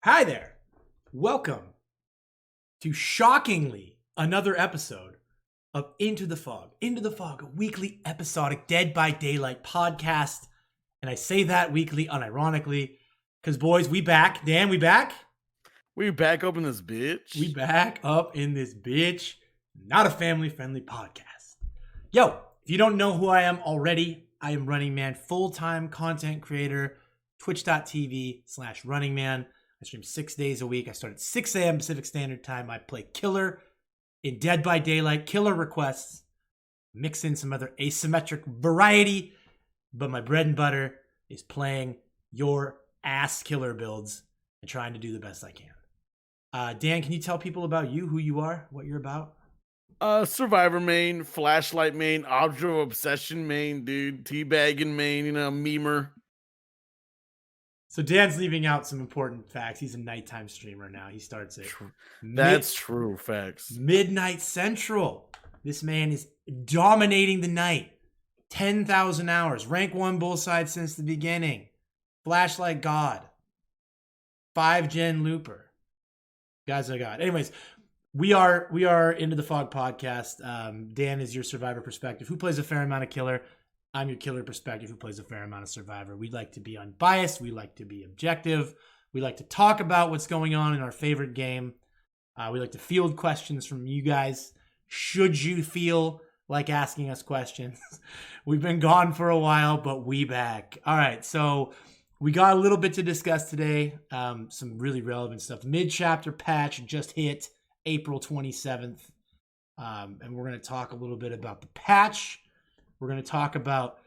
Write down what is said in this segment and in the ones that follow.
Hi there. Welcome to shockingly another episode of Into the Fog. Into the Fog, a weekly episodic Dead by Daylight podcast. And I say that weekly unironically because, boys, we back. Dan, we back? We back up in this bitch. We back up in this bitch. Not a family-friendly podcast. Yo, if you don't know who I am already, I am Running Man, full-time content creator, twitch.tv/runningman. I stream 6 days a week. I start at 6 a.m. Pacific Standard Time. I play killer in Dead by Daylight, killer requests, mix in some other asymmetric variety, but my bread and butter is playing your ass killer builds and trying to do the best I can. Dan, can you tell people about you, who you are, what you're about? Survivor main, flashlight main, object of obsession main, dude, teabagging main, memer. So Dan's leaving out some important facts. He's a nighttime streamer now. He starts at That's true facts. midnight central. This man is dominating the night. 10,000 hours. Rank 1 both sides since the beginning. Flashlight God. 5-gen looper. Guys, I got. Anyways, we are Into the Fog podcast. Dan is your survivor perspective, who plays a fair amount of killer. I'm your killer perspective, who plays a fair amount of survivor. We like to be unbiased. We like to be objective. We like to talk about what's going on in our favorite game. We like to field questions from you guys. Should you feel like asking us questions? We've been gone for a while, but we back. All right, so we got a little bit to discuss today. Some really relevant stuff. Mid-chapter patch just hit April 27th. And we're going to talk a little bit about the patch. We're going to talk about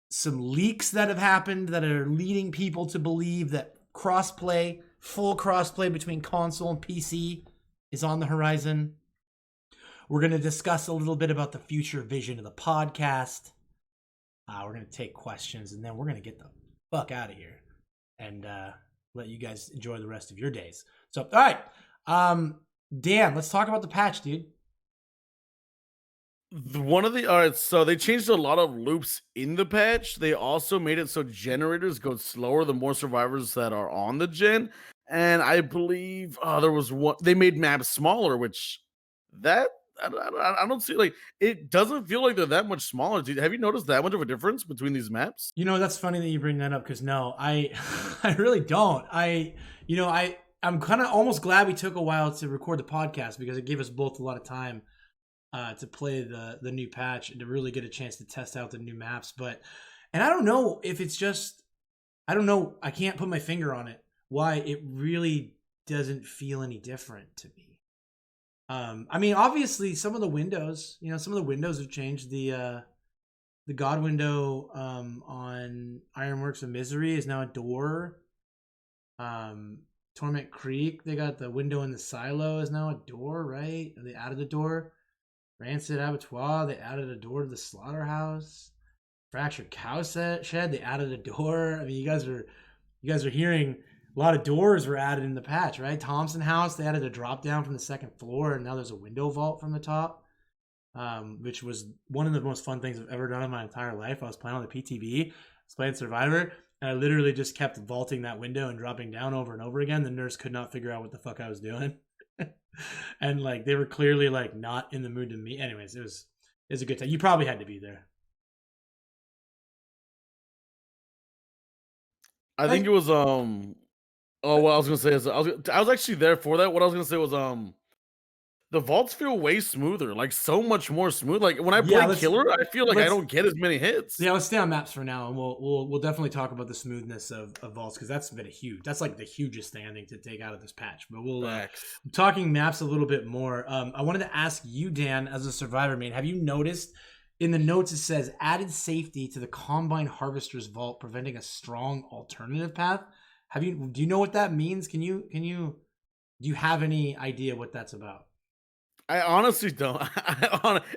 some leaks that have happened that are leading people to believe that crossplay, full crossplay between console and PC is on the horizon. We're going to discuss a little bit about the future vision of the podcast. We're going to take questions, and then we're going to get the fuck out of here and let you guys enjoy the rest of your days. So, all right. Dan, let's talk about the patch, dude. So they changed a lot of loops in the patch. They also made it so generators go slower the more survivors that are on the gen. And I believe there was one. They made maps smaller, which I don't see, like, it doesn't feel like they're that much smaller. Dude, have you noticed that much of a difference between these maps? You know, that's funny that you bring that up because no, I really don't. I'm kind of almost glad we took a while to record the podcast because it gave us both a lot of time to play the new patch and to really get a chance to test out the new maps. And I don't know if it's just, I don't know, I can't put my finger on it, why it really doesn't feel any different to me. I mean, obviously some of the windows have changed. The God window on Ironworks of Misery is now a door. Torment Creek, they got the window in the silo is now a door, right? They added a door. Rancid Abattoir, they added a door to the slaughterhouse. Fractured Cow Shed, they added a door. I mean, you guys are hearing a lot of doors were added in the patch, right? Thompson House, they added a drop down from the second floor, and now there's a window vault from the top, which was one of the most fun things I've ever done in my entire life. I was playing on the PTV, I was playing Survivor, and I literally just kept vaulting that window and dropping down over and over again. The nurse could not figure out what the fuck I was doing. And like they were clearly like not in the mood to meet. Anyways, it was a good time. You probably had to be there. I think it was what I was gonna say is I was actually there for that. What I was gonna say was the vaults feel way smoother, like so much more smooth. Like when I play killer, I feel like I don't get as many hits. Yeah, let's stay on maps for now, and we'll definitely talk about the smoothness of vaults because that's like the hugest thing I think to take out of this patch. But we'll talking maps a little bit more. I wanted to ask you, Dan, as a survivor main, have you noticed in the notes it says added safety to the Combine Harvester's vault, preventing a strong alternative path? Do you know what that means? Do you have any idea what that's about? I honestly don't.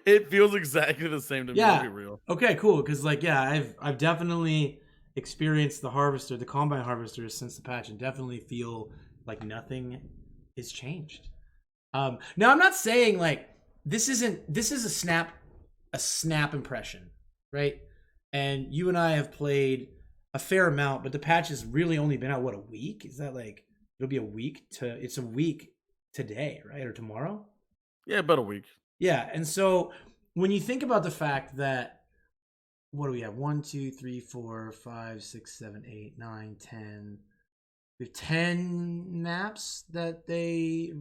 It feels exactly the same to me. To be real. Okay, cool. Because I've definitely experienced the Combine Harvesters since the patch, and definitely feel like nothing is changed. Now I'm not saying like this is a snap impression, right? And you and I have played a fair amount, but the patch has really only been out, what, a week? Is that like, it'll be a week it's a week today, right? Or tomorrow? Yeah, about a week. Yeah. And so when you think about the fact that, what do we have? 1, 2, 3, 4, 5, 6, 7, 8, 9, 10. We have 10 maps that they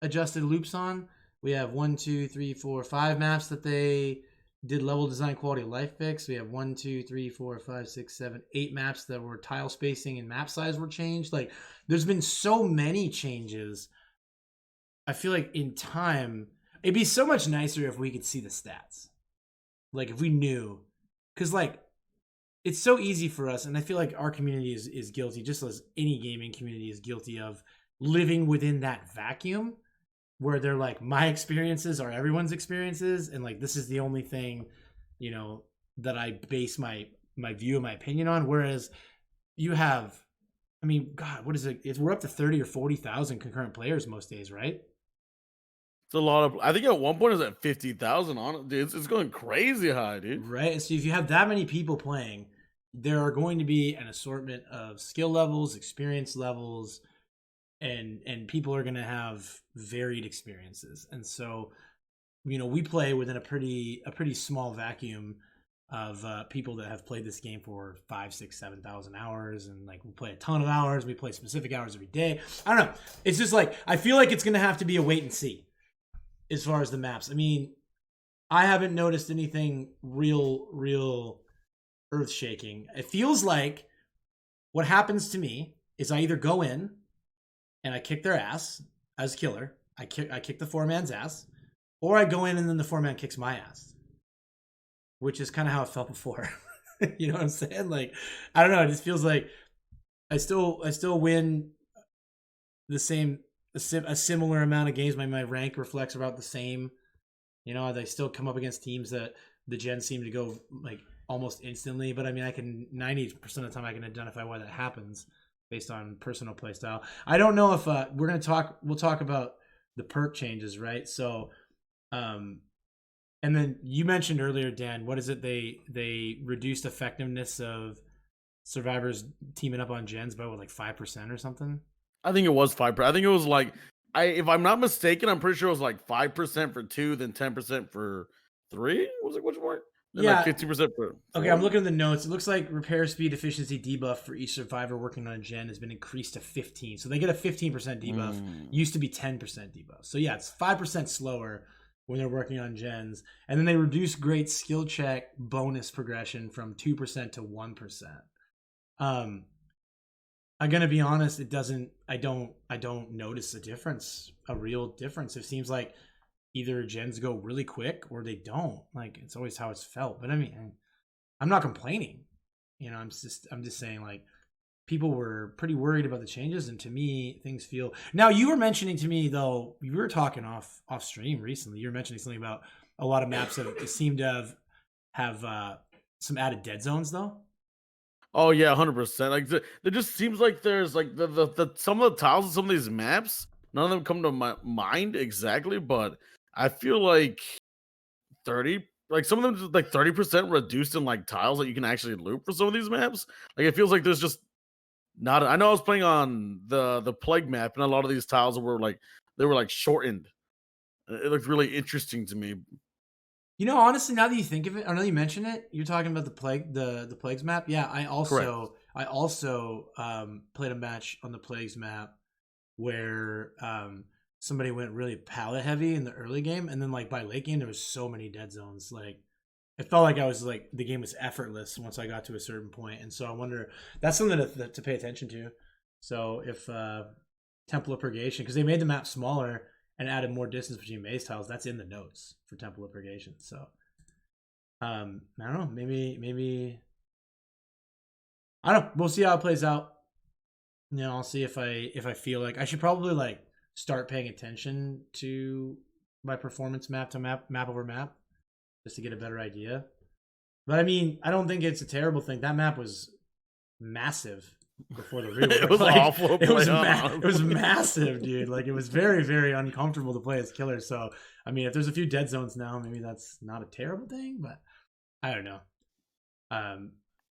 adjusted loops on. We have 1, 2, 3, 4, 5 maps that they did level design quality of life fix. We have 1, 2, 3, 4, 5, 6, 7, 8 maps that were tile spacing and map size were changed. Like, there's been so many changes. I feel like in time, it'd be so much nicer if we could see the stats. Like, if we knew. Because, like, it's so easy for us, and I feel like our community is guilty, just as any gaming community is guilty of living within that vacuum where they're like, my experiences are everyone's experiences, and like, this is the only thing, you know, that I base my view and my opinion on. Whereas you have, I mean, God, what is it? We're up to 30 or 40,000 concurrent players most days, right? It's a lot of. I think at one point it was at 50,000 on it, dude. It's going crazy high, dude. Right. So if you have that many people playing, there are going to be an assortment of skill levels, experience levels, and people are going to have varied experiences. And so, you know, we play within a pretty small vacuum of people that have played this game for 5, 6, 7,000 hours, and like we play a ton of hours. We play specific hours every day. I don't know. It's just like, I feel like it's going to have to be a wait and see as far as the maps. I mean, I haven't noticed anything real earth shaking. It feels like what happens to me is I either go in and I kick their ass as killer. I kick the 4-man's ass, or I go in and then the 4-man kicks my ass, which is kind of how it felt before. You know what I'm saying? Like, I don't know. It just feels like I still win the same, a similar amount of games. My rank reflects about the same. You know, they still come up against teams that the gens seem to go like almost instantly. But I mean, 90% of the time I can identify why that happens based on personal play style. I don't know if we'll talk about the perk changes, right? So, and then you mentioned earlier, Dan, what is it? They reduced effectiveness of survivors teaming up on gens by what, like 5% or something? I think it was 5%. I think it was like, if I'm not mistaken, I'm pretty sure it was like 5% for 2, then 10% for 3. Was it which one? Then Yeah. like 50% for 4. Okay, I'm looking at the notes. It looks like repair speed efficiency debuff for each survivor working on a gen has been increased to 15. So they get a 15% debuff. Used to be 10% debuff. So yeah, it's 5% slower when they're working on gens. And then they reduce great skill check bonus progression from 2% to 1%. I'm gonna be honest, I don't notice a real difference. It seems like either gens go really quick or they don't. Like, it's always how it's felt. But I mean, I'm not complaining. You know, I'm just saying, like, people were pretty worried about the changes, and to me, things feel. Now, you were mentioning to me though, we were talking off stream recently. You were mentioning something about a lot of maps that seem to have some added dead zones though. Oh yeah, 100%. Like, it just seems like there's like the some of the tiles of some of these maps, none of them come to my mind exactly, but I feel like 30, like some of them just like 30% reduced in like tiles that you can actually loop for some of these maps. Like, it feels like there's just not. I know I was playing on the plague map, and a lot of these tiles were like, they were like shortened. It looked really interesting to me. You know, honestly, now that you think of it, I know you mention it. You're talking about the plagues map. Yeah, I also played a match on the plagues map where somebody went really pallet heavy in the early game, and then like by late game there was so many dead zones. Like, it felt like I was like, the game was effortless once I got to a certain point. And so I wonder, that's something to pay attention to. So if Temple of Purgation, because they made the map smaller and added more distance between maze tiles, that's in the notes for Temple of Purgation. So I don't know, maybe I don't know. We'll see how it plays out. You know, I'll see if I feel like I should probably like start paying attention to my performance map to map over map just to get a better idea. But I mean, I don't think it's a terrible thing. That map was massive before the rework. It was like, awful. It was massive, dude. Like, it was very, very uncomfortable to play as killer. So, I mean, if there's a few dead zones now, maybe that's not a terrible thing, but I don't know.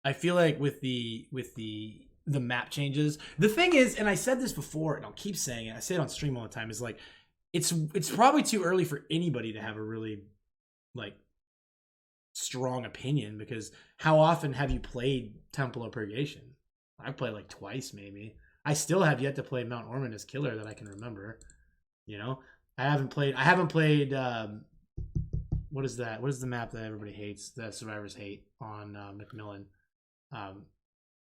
I feel like with the map changes, the thing is, and I said this before, and I'll keep saying it. I say it on stream all the time. Is like, it's probably too early for anybody to have a really like strong opinion, because how often have you played Temple of Purgation? I've played like twice, maybe. I still have yet to play Mount Ormond as killer that I can remember. You know, I haven't played. What is that? What is the map that everybody hates, that survivors hate on Macmillan?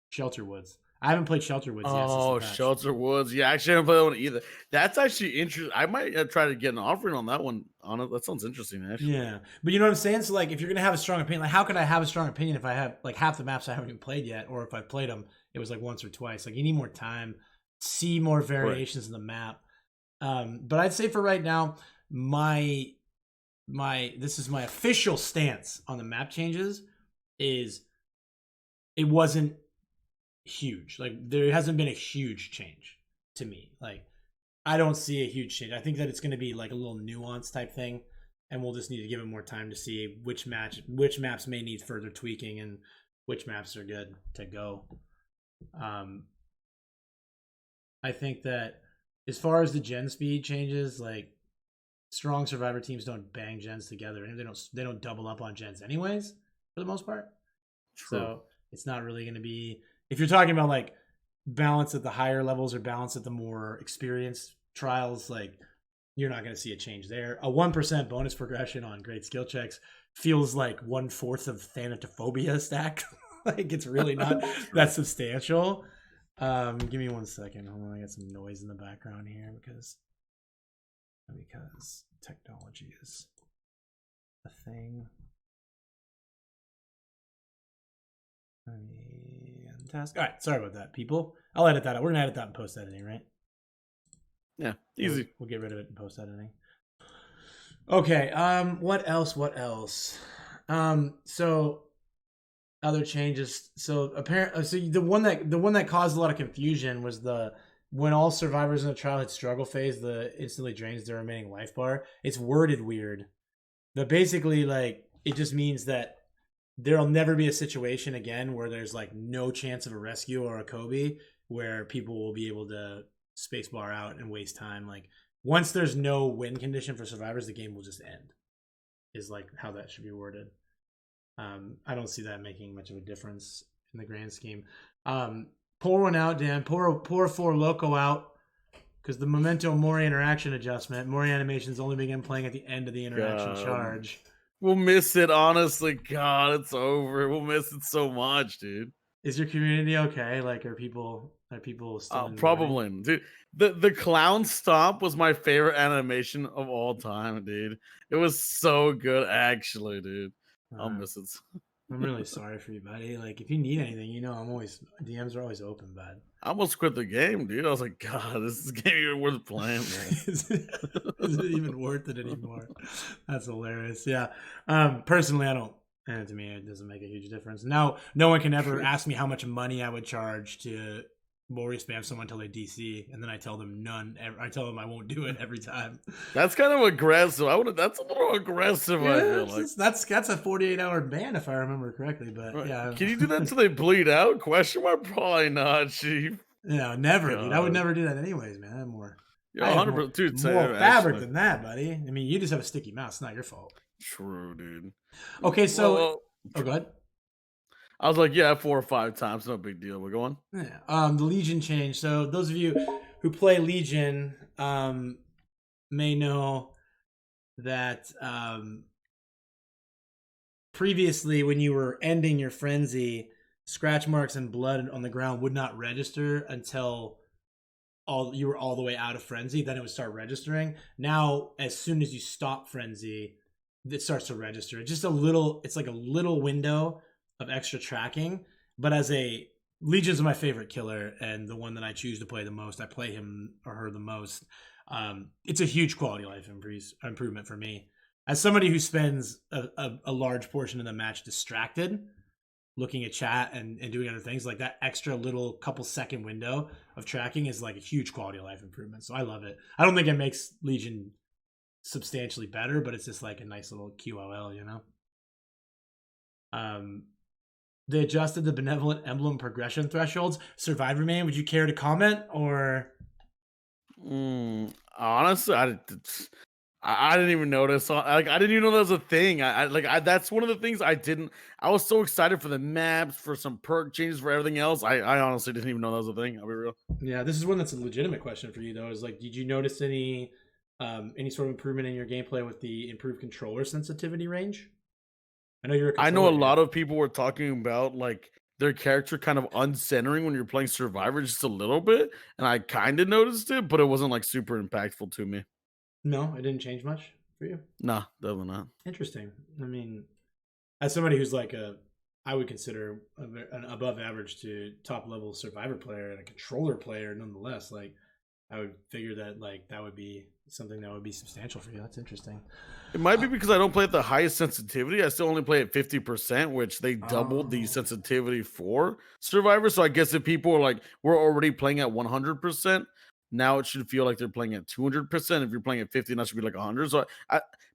Shelter Woods. I haven't played Shelter Woods yet. Oh, Shelter Woods. Yeah, actually, I haven't played that one either. That's actually interesting. I might try to get an offering on that one. On it, that sounds interesting, actually. Yeah, but you know what I'm saying. So, like, if you're gonna have a strong opinion, like, how could I have a strong opinion if I have like half the maps I haven't even played yet, or if I played them, it was like once or twice. Like, you need more time, see more variations in the map. But I'd say for right now, this is my official stance on the map changes is it wasn't huge. Like, there hasn't been a huge change to me. Like, I don't see a huge change. I think that it's going to be like a little nuance type thing, and we'll just need to give it more time to see which maps may need further tweaking and which maps are good to go. I think that as far as the gen speed changes, like, strong survivor teams don't bang gens together, and they don't double up on gens anyways for the most part. True. So it's not really going to be, if you're talking about like balance at the higher levels or balance at the more experienced trials, like, you're not going to see a change there. A 1% bonus progression on great skill checks feels like 1/4 of Thanatophobia stack. Like, it's really not that substantial. Give me 1 second. Hold on, I got some noise in the background here because technology is a thing. Task. All right, sorry about that, people. I'll edit that out. We're gonna edit that in post editing, right? Yeah, easy. We'll get rid of it in post editing. Okay. What else? So other changes. So apparently, so the one that caused a lot of confusion was when all survivors in a trial hit struggle phase, the instantly drains their remaining life bar. It's worded weird. But basically, like, it just means that there'll never be a situation again where there's like no chance of a rescue or a Kobe, where people will be able to spacebar out and waste time. Like, once there's no win condition for survivors, the game will just end, is like how that should be worded. I don't see that making much of a difference in the grand scheme. Pour one out, Dan. Pour 4 Loco out, because the Memento Mori interaction adjustment. Mori animations only begin playing at the end of the interaction charge. We'll miss it, honestly. God, it's over. We'll miss it so much, dude. Is your community okay? Like, are people still probably, dude? The clown stomp was my favorite animation of all time, dude. It was so good, actually, dude. I'll miss it. I'm really sorry for you, buddy. Like, if you need anything, you know, DMs are always open, bud. I almost quit the game, dude. I was like, God, this is game even worth playing, man. Is it even worth it anymore? That's hilarious. Yeah. Personally, I don't. And to me, it doesn't make a huge difference. No one can ever ask me how much money I would charge to Mori spam someone until they DC, and then I tell them none. I tell them I won't do it every time. That's kind of aggressive. That's a little aggressive. Yeah, I feel like that's a 48-hour ban if I remember correctly. But right. Yeah, can you do that until they bleed out? Question mark? Probably not, Chief. No, never, dude. I would never do that anyways, man. I have more. Yeah, 100%. Dude, more fabric than that, buddy. I mean, you just have a sticky mouse. It's not your fault. True, dude. Okay, so go ahead. I was like, yeah, 4 or 5 times, no big deal. We're going. Yeah. The Legion change. So those of you who play Legion may know that previously, when you were ending your frenzy, scratch marks and blood on the ground would not register until you were all the way out of frenzy. Then it would start registering. Now, as soon as you stop frenzy, it starts to register. It's like a little window of extra tracking. But as Legion's my favorite killer and the one that I choose to play the most. I play him or her the most. It's a huge quality of life improvement for me. As somebody who spends a large portion of the match distracted, looking at chat and doing other things, like that extra little couple second window of tracking is like a huge quality of life improvement. So I love it. I don't think it makes Legion substantially better, but it's just like a nice little QOL, you know? they adjusted the benevolent emblem progression thresholds. Survivor Man, would you care to comment or? Honestly, I didn't even notice. I didn't even know that was a thing. That's one of the things I didn't. I was so excited for the maps, for some perk changes, for everything else. I honestly didn't even know that was a thing. I'll be real. Yeah, this is one that's a legitimate question for you though. Is like, did you notice any sort of improvement in your gameplay with the improved controller sensitivity range? I know you're. I know a lot of people were talking about like their character kind of uncentering when you're playing Survivor just a little bit, and I kind of noticed it, but it wasn't like super impactful to me. No, it didn't change much for you. Nah, definitely not. Interesting. I mean, as somebody who's like I would consider an above average to top level Survivor player and a controller player, nonetheless, like I would figure that like that would be something that would be substantial for you. That's interesting. It might be because I don't play at the highest sensitivity. I still only play at 50%, which they doubled the sensitivity for Survivor. So I guess if people are like, we're already playing at 100%, now it should feel like they're playing at 200%. If you're playing at 50, that should be like 100. So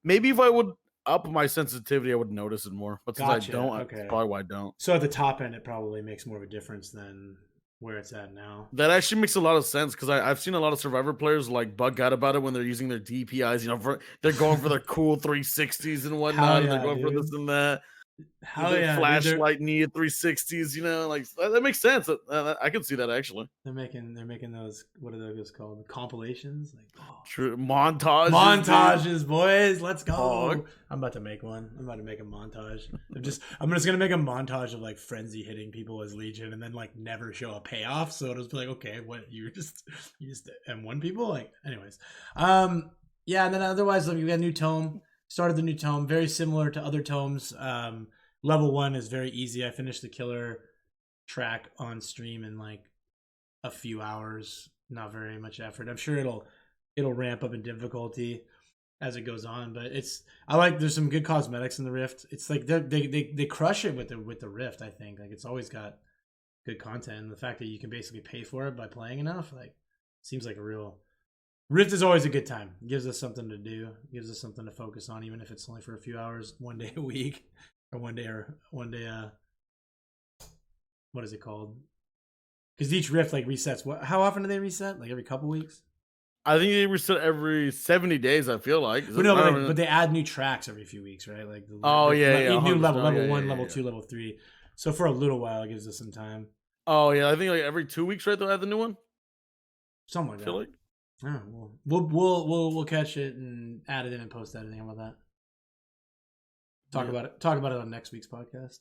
maybe if I would up my sensitivity, I would notice it more. But since I don't, that's probably why I don't. So at the top end, it probably makes more of a difference than where it's at now. That actually makes a lot of sense because I've seen a lot of Survivor players like bug out about it when they're using their DPIs. You know, they're going for their cool 360s and whatnot. And they're going for this and that. Flashlight needed 360s. You know, like that makes sense. I can see that actually. They're making those. What are those called? Compilations. Like true montages. Montages, boys. Let's go. I'm about to make one. I'm about to make a montage. I'm just gonna make a montage of like Frenzy hitting people as Legion and then like never show a payoff. So it'll just be like, okay, what you just M1 people? Like, anyways. Yeah, and then otherwise like we got a new tome. Started the new tome, very similar to other tomes. Level 1 is very easy. I finished the killer track on stream in like a few hours. Not very much effort. I'm sure it'll ramp up in difficulty as it goes on, but there's some good cosmetics in the Rift. It's like they crush it with the Rift. I think like it's always got good content, and the fact that you can basically pay for it by playing enough like seems like a real. Rift is always a good time. It gives us something to do. It gives us something to focus on, even if it's only for a few hours, one day a week, or one day. What is it called? Because each Rift like resets. How often do they reset? Like every couple weeks? I think they reset every 70 days. I feel like. But they add new tracks every few weeks, right? Like new level 1, level 2, level 3. So for a little while, it gives us some time. Oh yeah, I think like every 2 weeks, right? They'll add the new one. Something like that. Oh, we'll catch it and add it in and post editing. How about that? Talk about it on next week's podcast.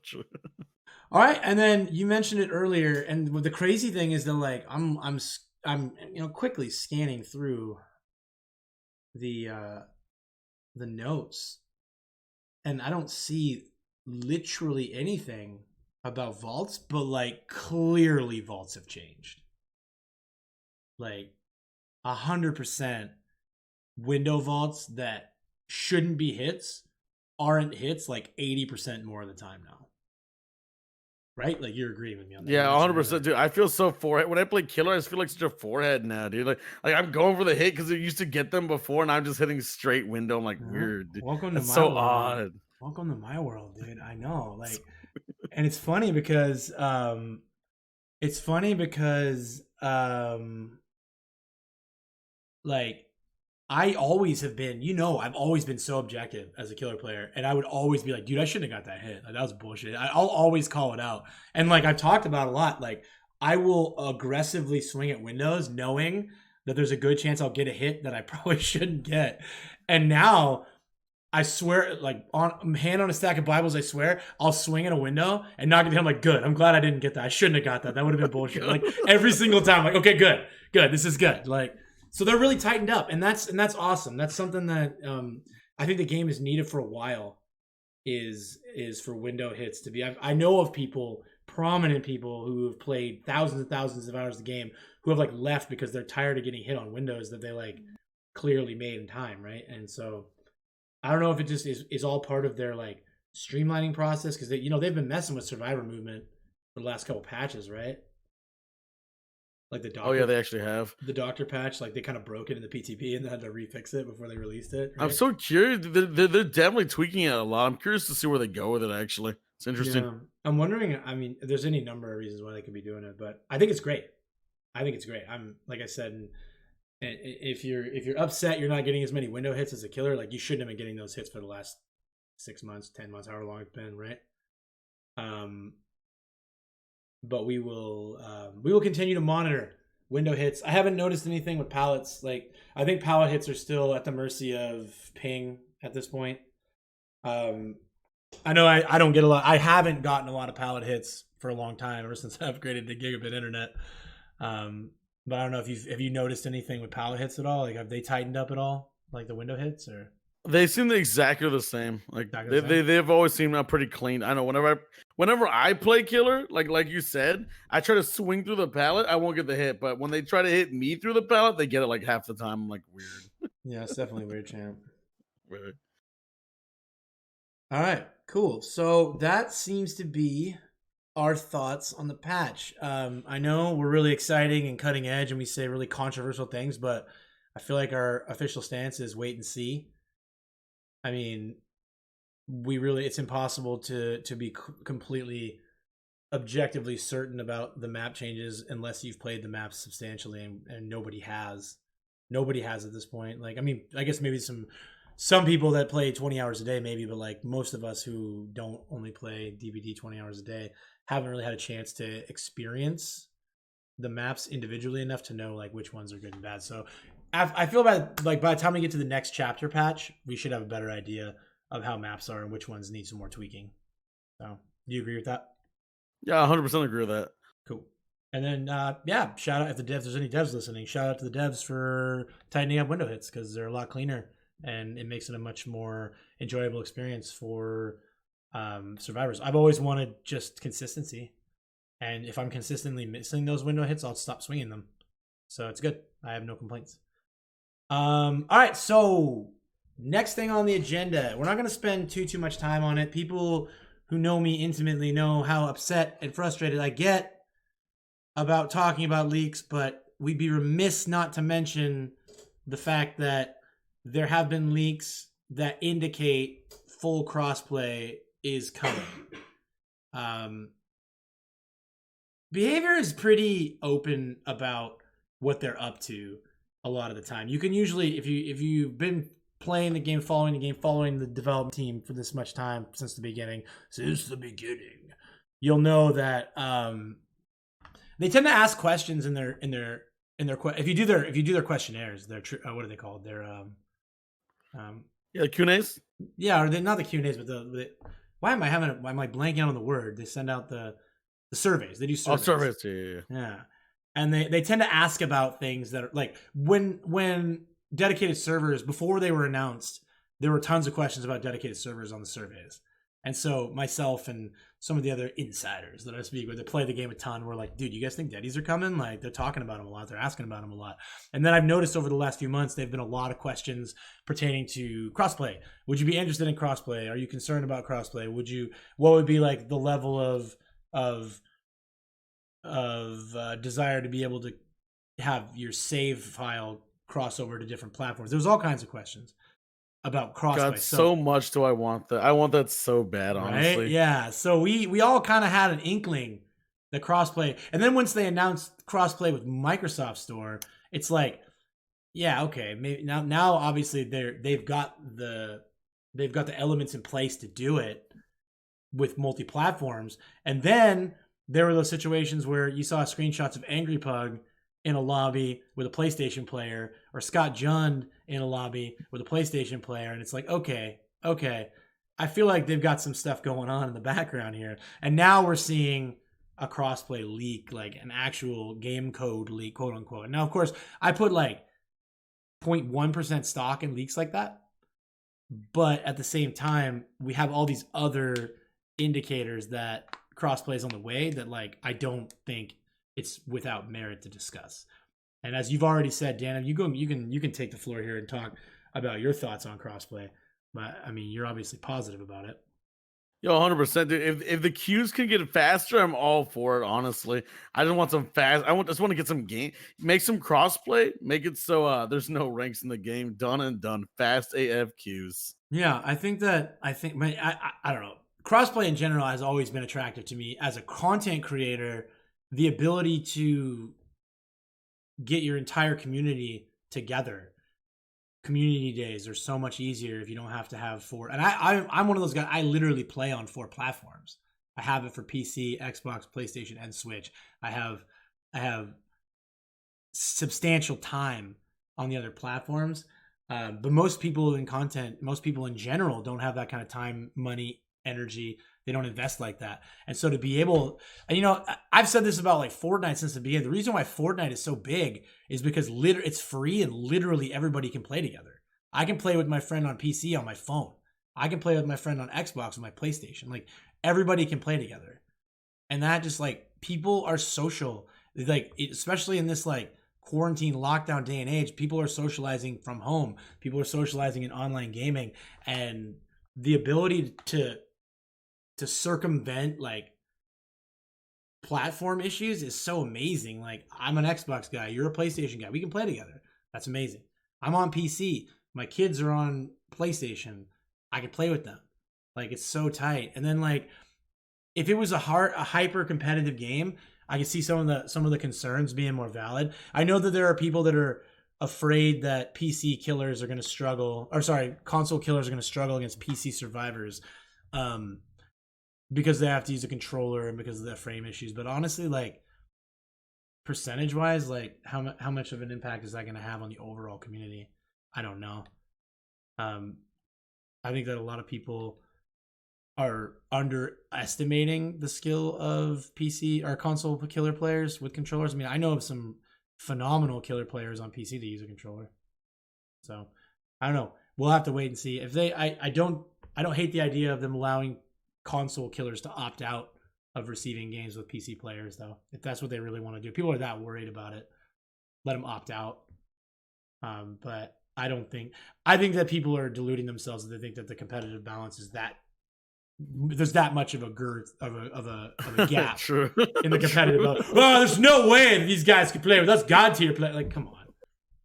True. All right, and then you mentioned it earlier, and the crazy thing is that like I'm quickly scanning through the notes, and I don't see literally anything about vaults, but like clearly vaults have changed. Like 100% window vaults that shouldn't be hits aren't hits like 80% more of the time now. Right? Like you're agreeing with me on that. Yeah, 100%, dude. I feel so forehead. When I play killer, I just feel like such a forehead now, dude. Like I'm going for the hit because I used to get them before, and I'm just hitting straight window. I'm like, weird, dude. Welcome That's to my so world. odd. Welcome to my world, dude. I know. Like, and it's funny because like I always have been, I've always been so objective as a killer player, and I would always be like, dude, I shouldn't have got that hit. Like, that was bullshit. I'll always call it out. And like I've talked about a lot, like I will aggressively swing at windows knowing that there's a good chance I'll get a hit that I probably shouldn't get. And now I swear, like on hand on a stack of Bibles, I swear I'll swing at a window and knock it down. I'm like, good. I'm glad I didn't get that. I shouldn't have got that. That would have been bullshit. Like every single time, like, okay, good. This is good. Like, so they're really tightened up, and that's awesome. That's something that I think the game has needed for a while. Is for window hits to be. I know of people, prominent people, who have played thousands and thousands of hours of the game, who have like left because they're tired of getting hit on windows that they like clearly made in time, right? And so I don't know if it just is all part of their like streamlining process, because they've been messing with Survivor movement for the last couple patches, right? Like the doctor. Oh yeah, they actually have the doctor patch. Like they kind of broke it in the PTP and they had to refix it before they released it. Right? I'm so curious. They're definitely tweaking it a lot. I'm curious to see where they go with it. Actually, It's interesting. Yeah. I'm wondering, I mean, if there's any number of reasons why they could be doing it, but I think it's great. I think it's great. I'm like I said, if you're upset you're not getting as many window hits as a killer, like you shouldn't have been getting those hits for the last 6 months, 10 months, however long it's been, right? But we will continue to monitor window hits. I haven't noticed anything with pallets. Like I think pallet hits are still at the mercy of ping at this point. I know I don't get a lot. I haven't gotten a lot of pallet hits for a long time, ever since I upgraded to gigabit internet. But I don't know if have you noticed anything with pallet hits at all? Like have they tightened up at all, like the window hits, or? They seem exactly the same. Like Exactly the same? they've always seemed pretty clean. I know whenever I play killer, like you said, I try to swing through the pallet, I won't get the hit. But when they try to hit me through the pallet, they get it like half the time. I'm like, weird. Yeah, it's definitely weird, champ. Weird. All right, cool. So that seems to be our thoughts on the patch. I know we're really exciting and cutting edge, and we say really controversial things, but I feel like our official stance is wait and see. I mean, it's impossible to be completely objectively certain about the map changes unless you've played the maps substantially, and nobody has at this point. Like, I mean, I guess maybe some people that play 20 hours a day maybe, but like most of us who don't only play DBD 20 hours a day haven't really had a chance to experience the maps individually enough to know like which ones are good and bad. So I feel by the time we get to the next chapter patch, we should have a better idea of how maps are and which ones need some more tweaking. So, do you agree with that? Yeah, 100% agree with that. Cool. And then, yeah, shout out if there's any devs listening. Shout out to the devs for tightening up window hits because they're a lot cleaner and it makes it a much more enjoyable experience for survivors. I've always wanted just consistency, and if I'm consistently missing those window hits, I'll stop swinging them. So it's good. I have no complaints. All right, so next thing on the agenda, we're not going to spend too much time on it. People who know me intimately know how upset and frustrated I get about talking about leaks, but we'd be remiss not to mention the fact that there have been leaks that indicate full crossplay is coming. Behavior is pretty open about what they're up to a lot of the time. You can usually, if you've been playing the game, following the development team for this much time since the beginning, you'll know that they tend to ask questions in their if you do their questionnaires, their what are they called? Their yeah, Q&As. Yeah, or not the Q&As, but why am I blanking on the word? They send out the surveys. They do surveys. Oh, surveys. Yeah. And they tend to ask about things that are like when dedicated servers, before they were announced, there were tons of questions about dedicated servers on the surveys. And so myself and some of the other insiders that I speak with that play the game a ton were like, dude, you guys think Deddies are coming? Like, they're talking about them a lot. They're asking about them a lot. And then I've noticed over the last few months, there have been a lot of questions pertaining to crossplay. Would you be interested in crossplay? Are you concerned about crossplay? What would be like the level of desire to be able to have your save file cross over to different platforms? There was all kinds of questions about crossplay. God, so much do I want that. I want that so bad, honestly. Right? Yeah. So we all kind of had an inkling the crossplay, and then once they announced crossplay with Microsoft Store, it's like, yeah, okay, maybe now obviously they've got the elements in place to do it with multi-platforms. And then there were those situations where you saw screenshots of Angry Pug in a lobby with a PlayStation player, or Scott Jund in a lobby with a PlayStation player, and it's like, okay, I feel like they've got some stuff going on in the background here. And now we're seeing a crossplay leak, like an actual game code leak, quote unquote. And now, of course, I put like 0.1% stock in leaks like that, but at the same time, we have all these other indicators that crossplay is on the way that, like, I don't think it's without merit to discuss. And as you've already said, Dan, you can take the floor here and talk about your thoughts on crossplay. But I mean, you're obviously positive about it. Yo, 100%, dude. If the queues can get faster, I'm all for it. Honestly, I just want some fast. Just want to get some game, make some crossplay, make it so there's no ranks in the game. Done and done. Fast AF queues. Yeah, I don't know. crossplay in general has always been attractive to me as a content creator. The ability to get your entire community together. Community days are so much easier if you don't have to have 4. And I'm one of those guys. I literally play on 4 platforms. I have it for PC, Xbox, PlayStation, and Switch. I have substantial time on the other platforms. But most people in content, most people in general don't have that kind of time, money, energy. They don't invest like that. And so to be able, and you know, I've said this about like Fortnite since the beginning. The reason why Fortnite is so big is because it's free and literally everybody can play together. I can play with my friend on PC on my phone. I can play with my friend on Xbox on my PlayStation. Like everybody can play together. And that just like people are social. Like especially in this like quarantine lockdown day and age, people are socializing from home. People are socializing in online gaming, and the ability to circumvent like platform issues is so amazing. Like I'm an Xbox guy, you're a PlayStation guy. We can play together. That's amazing. I'm on PC. My kids are on PlayStation. I can play with them. Like it's so tight. And then like if it was a hyper competitive game, I can see some of the concerns being more valid. I know that there are people that are afraid that PC killers are going to struggle, or sorry, console killers are going to struggle against PC survivors. Because they have to use a controller and because of the frame issues. But honestly, like percentage wise, like how much of an impact is that going to have on the overall community? I don't know. I think that a lot of people are underestimating the skill of PC or console killer players with controllers. I mean, I know of some phenomenal killer players on PC that use a controller. So I don't know. We'll have to wait and see. If they, I don't hate the idea of them allowing console killers to opt out of receiving games with PC players, though. If that's what they really want to do, people are that worried about it. Let them opt out. But I think that people are deluding themselves. They think that the competitive balance is that there's that much of a girth of a gap in the competitive balance. Oh, there's no way that these guys could play with us. God tier play. Like, come on.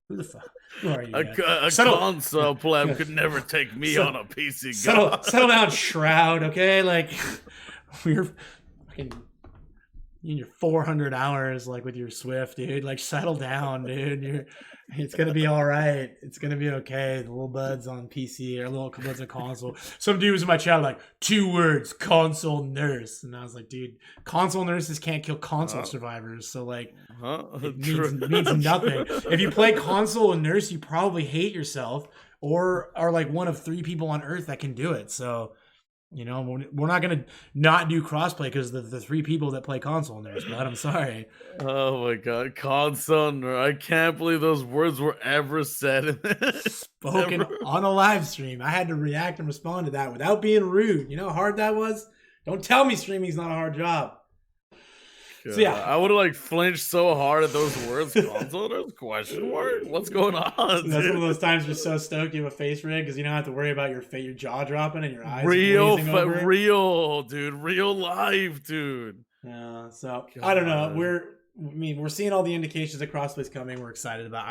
Who the fuck? Who are you? A console pleb could never take me on a PC. Settle down, Shroud. Okay, like we're fucking in your 400 hours, like with your Swift, dude. Like, settle down, dude. It's gonna be all right. It's gonna be okay. The little buds on PC or little buds on console. Some dude was in my chat like 2 words: console nurse, and I was like, dude, console nurses can't kill console survivors. So like, it means nothing. If you play console and nurse, you probably hate yourself or are like one of 3 people on Earth that can do it. So. You know, we're not going to not do crossplay because of the 3 people that play console nurse, but I'm sorry. Oh my God. Console nurse. I can't believe those words were ever said. Spoken on a live stream. I had to react and respond to that without being rude. You know how hard that was? Don't tell me streaming's not a hard job. So yeah, I would have like flinched so hard at those words. Console nurse? Question mark? What's going on? So that's one of those times you're so stoked you have a face rig because you don't have to worry about your jaw dropping and your eyes real, dude. Real life, dude. Yeah. So God. I don't know. We're seeing all the indications that crossplay's coming. I'm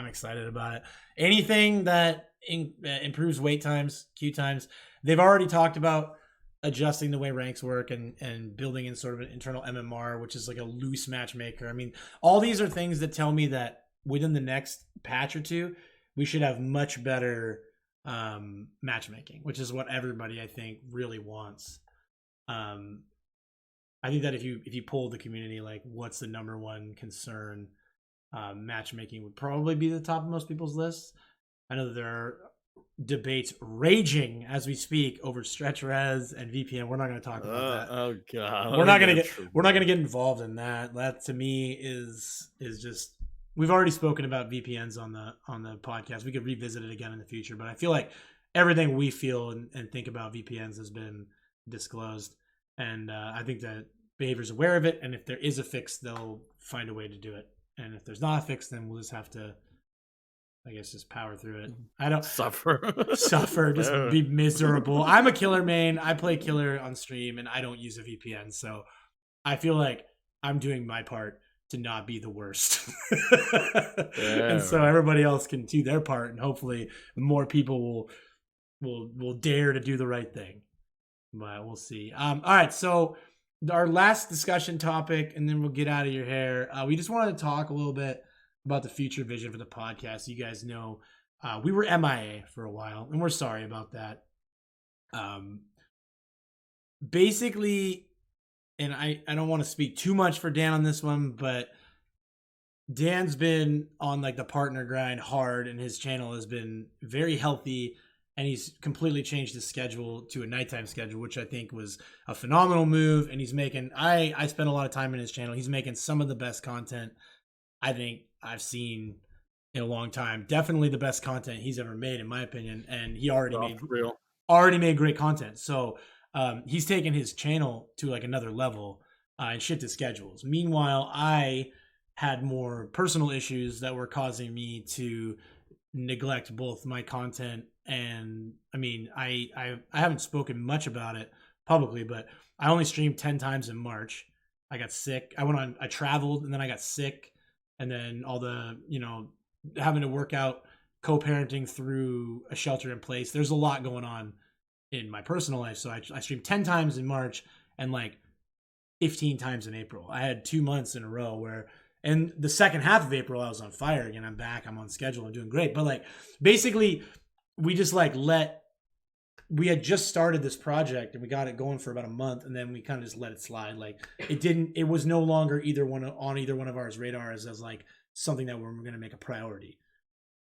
excited about it. Anything that improves wait times, queue times. They've already talked about adjusting the way ranks work and building in sort of an internal MMR, which is like a loose matchmaker. I mean, all these are things that tell me that within the next patch or 2, we should have much better matchmaking, which is what everybody, I think, really wants. I think that if you poll the community, like what's the number one concern, matchmaking would probably be the top of most people's lists. I know that there are debates raging as we speak over stretch res and VPN. We're not going to talk about that. Oh God. We're not going to get involved in that. That to me is just, we've already spoken about VPNs on the podcast. We could revisit it again in the future, but I feel like everything we feel and think about VPNs has been disclosed. And I think that behavior's aware of it. And if there is a fix, they'll find a way to do it. And if there's not a fix, then we'll just have to, I guess, just power through it. I don't suffer, just be miserable. I'm a killer main. I play killer on stream and I don't use a VPN. So I feel like I'm doing my part to not be the worst. And so everybody else can do their part and hopefully more people will dare to do the right thing. but we'll see. All right, so our last discussion topic, and then we'll get out of your hair. We just wanted to talk a little bit about the future vision for the podcast. You guys know we were MIA for a while, and we're sorry about that. Basically, and I don't want to speak too much for Dan on this one, but Dan's been on like the partner grind hard, and his channel has been very healthy, and he's completely changed his schedule to a nighttime schedule, which I think was a phenomenal move. And he's making, I spent a lot of time in his channel. He's making some of the best content I think I've seen in a long time. Definitely the best content he's ever made, in my opinion. And he already made great content. So he's taken his channel to like another level and shifted schedules. Meanwhile, I had more personal issues that were causing me to neglect both my content and I haven't spoken much about it publicly, but I only streamed 10 times in March. I got sick. I traveled, and then I got sick, and then all the, having to work out co-parenting through a shelter in place. There's a lot going on in my personal life. So I streamed 10 times in March and like 15 times in April. I had 2 months in a row where, and the second half of April, I was on fire again. I'm back. I'm on schedule. I'm doing great. But like, basically, we just like we had just started this project and we got it going for about a month, and then we kind of just let it slide. Like it was no longer either one of ours radars as like something that we're going to make a priority.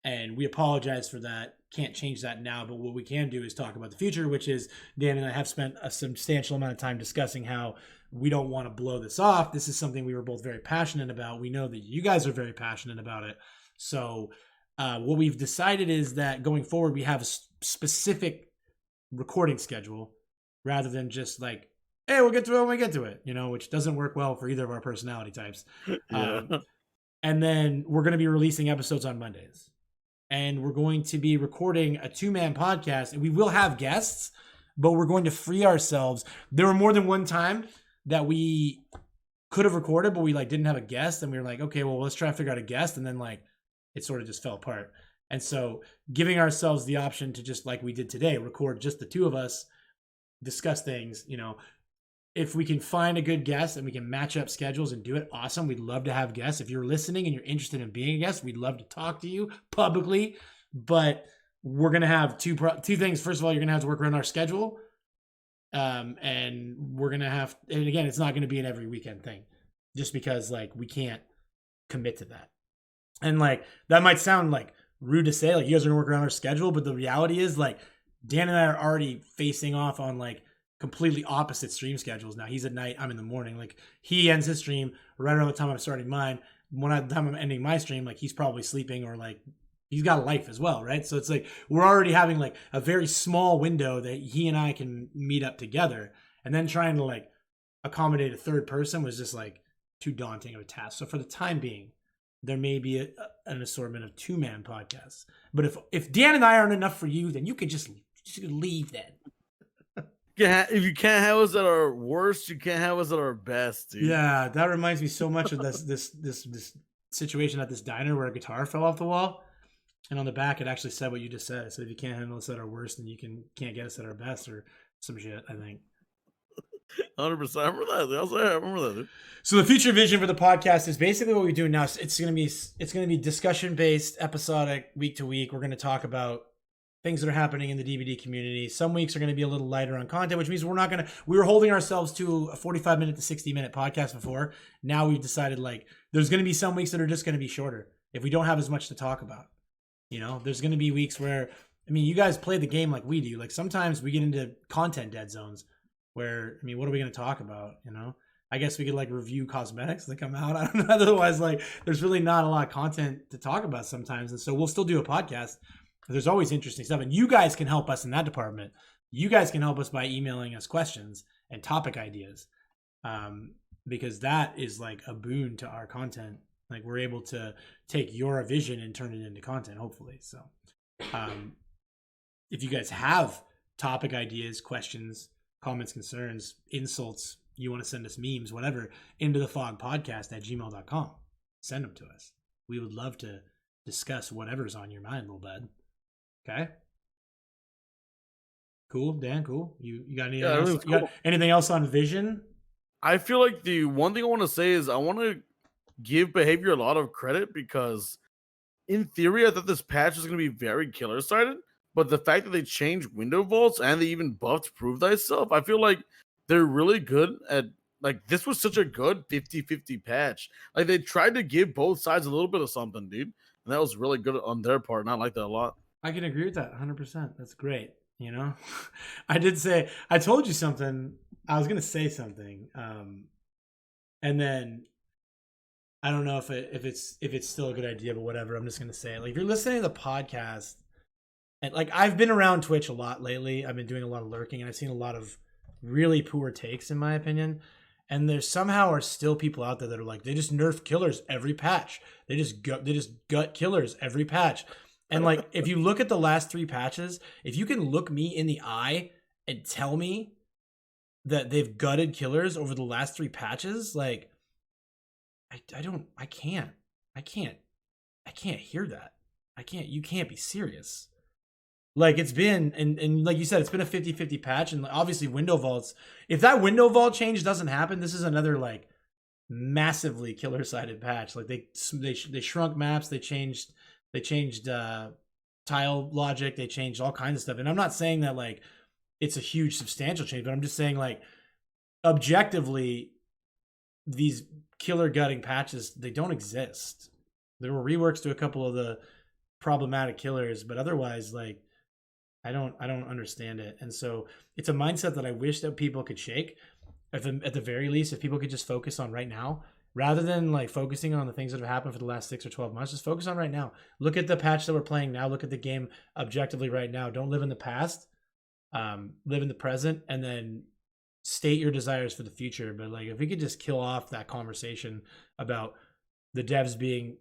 And we apologize for that. Can't change that now. But what we can do is talk about the future, which is Dan and I have spent a substantial amount of time discussing how we don't want to blow this off. This is something we were both very passionate about. We know that you guys are very passionate about it. So what we've decided is that going forward, we have a specific recording schedule rather than just like, hey, we'll get to it when we get to it, which doesn't work well for either of our personality types. Yeah. And then we're going to be releasing episodes on Mondays. And we're going to be recording a 2-man podcast, and we will have guests, but we're going to free ourselves. There were more than one time that we could have recorded, but we like didn't have a guest, and we were like, okay, well, let's try to figure out a guest. And then like it sort of just fell apart. And so giving ourselves the option to just like we did today, record just the two of us, discuss things, if we can find a good guest and we can match up schedules and do it, awesome. We'd love to have guests. If you're listening and you're interested in being a guest, we'd love to talk to you publicly. But we're going to have two things. First of all, you're going to have to work around our schedule. And we're going to have, and again, it's not going to be an every weekend thing just because like we can't commit to that. And like, that might sound like rude to say, like you guys are going to work around our schedule. But the reality is like Dan and I are already facing off on like completely opposite stream schedules now. He's at night, I'm in the morning. Like he ends his stream right around the time I'm starting mine. When the time I'm ending my stream, like he's probably sleeping or like he's got a life as well, right? So it's like we're already having like a very small window that he and I can meet up together, and then trying to like accommodate a third person was just like too daunting of a task. So for the time being, there may be an assortment of 2-man podcasts. But if Dan and I aren't enough for you, then you could just leave then. If you can't have us at our worst, you can't have us at our best, dude. Yeah, that reminds me so much of this situation at this diner where a guitar fell off the wall, and on the back it actually said what you just said. So if you can't handle us at our worst, then you can't get us at our best or some shit, I think. 100%. I remember that. I remember that, dude. So the future vision for the podcast is basically what we do now. It's gonna be discussion based, episodic, week to week. We're gonna talk about things that are happening in the DVD community. Some weeks are going to be a little lighter on content, which means we were holding ourselves to a 45-minute to 60-minute podcast before. Now we've decided like there's going to be some weeks that are just going to be shorter if we don't have as much to talk about. There's going to be weeks where, you guys play the game like we do. Like sometimes we get into content dead zones where, what are we going to talk about? I guess we could like review cosmetics that come out. I don't know. Otherwise, like there's really not a lot of content to talk about sometimes. And so we'll still do a podcast. There's always interesting stuff, and you guys can help us in that department. You guys can help us by emailing us questions and topic ideas, because that is like a boon to our content. Like we're able to take your vision and turn it into content, hopefully. So if you guys have topic ideas, questions, comments, concerns, insults, you want to send us memes, whatever, into the fogpodcast@gmail.com. Send them to us. We would love to discuss whatever's on your mind, little bud. Okay? Cool, Dan. Cool. You got anything Yeah, else? everything's You got cool. anything else on Vision? I feel like the one thing I want to say is I want to give behavior a lot of credit because in theory I thought this patch was going to be very killer sided, but the fact that they changed window vaults and they even buffed prove thyself, I feel like they're really good at like this was such a good 50-50 patch. Like they tried to give both sides a little bit of something, dude. And that was really good on their part. And I like that a lot. I can agree with that 100%. That's great. You know, I told you something. I was gonna say something, and then I don't know if it's still a good idea, but whatever. I'm just gonna say it. Like if you're listening to the podcast, and like I've been around Twitch a lot lately. I've been doing a lot of lurking, and I've seen a lot of really poor takes, in my opinion. And there somehow are still people out there that are like, they just nerf killers every patch. They just gut killers every patch. And like, if you look at the last 3 patches, if you can look me in the eye and tell me that they've gutted killers over the last 3 patches, like, I can't hear that. You can't be serious. Like it's been, and like you said, it's been a 50-50 patch, and obviously window vaults. If that window vault change doesn't happen, this is another like massively killer-sided patch. Like they shrunk maps, they changed tile logic, they changed all kinds of stuff. And I'm not saying that like it's a huge substantial change, but I'm just saying like objectively, these killer gutting patches, they don't exist. There were reworks to a couple of the problematic killers, but otherwise, like I don't understand it. And so it's a mindset that I wish that people could shake. At the very least, if people could just focus on right now, rather than like focusing on the things that have happened for the last 6 or 12 months, just focus on right now. Look at the patch that we're playing now. Look at the game objectively right now. Don't live in the past. Live in the present, and then state your desires for the future. But like, if we could just kill off that conversation about the devs being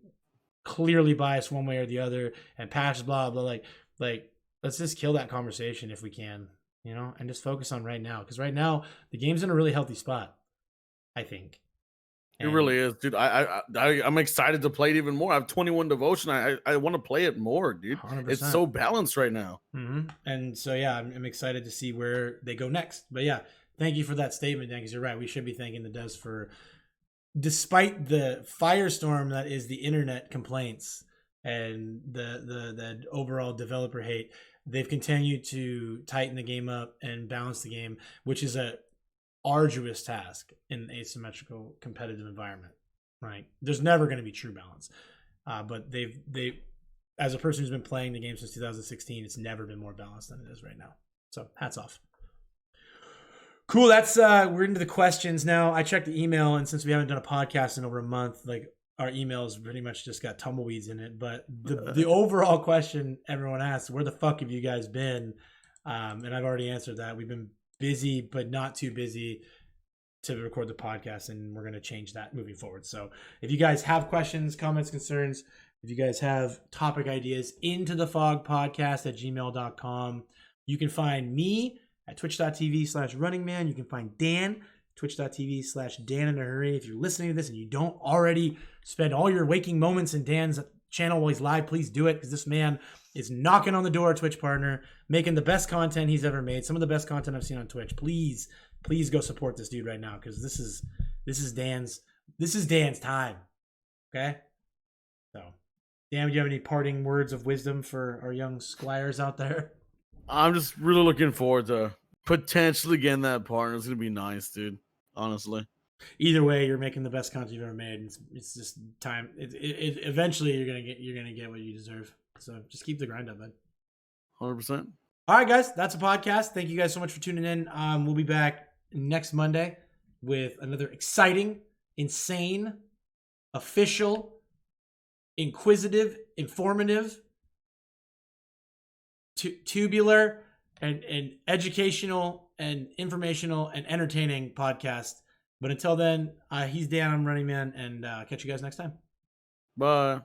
clearly biased one way or the other and patch blah blah, like let's just kill that conversation if we can, you know, and just focus on right now, because right now the game's in a really healthy spot, I think. It really is, dude. I'm excited to play it even more. I have 21 devotion. I want to play it more, dude. 100%. It's so balanced right now. Mm-hmm. And so yeah, I'm excited to see where they go next. But yeah, thank you for that statement, Dan, because you're right. We should be thanking the devs for, despite the firestorm that is the internet complaints and the overall developer hate, they've continued to tighten the game up and balance the game, which is a arduous task in an asymmetrical competitive environment, right? There's never going to be true balance. But they've as a person who's been playing the game since 2016, it's never been more balanced than it is right now. So hats off. Cool. That's we're into the questions now. I checked the email, and since we haven't done a podcast in over a month, like our emails pretty much just got tumbleweeds in it. But the overall question everyone asks, where the fuck have you guys been? And I've already answered that. We've been busy, but not too busy to record the podcast, and we're going to change that moving forward. So if you guys have questions, comments, concerns, if you guys have topic ideas, into the fog podcast at gmail.com. You can find me at twitch.tv/runningman. You can find Dan, twitch.tv/DanInaHurry. If you're listening to this and you don't already spend all your waking moments in Dan's channel while he's live, please do it, because this man is knocking on the door, Twitch partner, making the best content he's ever made. Some of the best content I've seen on Twitch. Please go support this dude right now, because this is Dan's time. Okay? So, Dan, do you have any parting words of wisdom for our young squires out there? I'm just really looking forward to potentially getting that partner. It's gonna be nice, dude. Honestly. Either way, you're making the best content you've ever made. It's just time. Eventually you're gonna get what you deserve. So just keep the grind up, bud. 100%. All right, guys, that's a podcast. Thank you guys so much for tuning in. We'll be back next Monday with another exciting, insane, official, inquisitive, informative, tubular, and educational and informational and entertaining podcast. But until then, he's Dan, I'm Running Man, and catch you guys next time. Bye.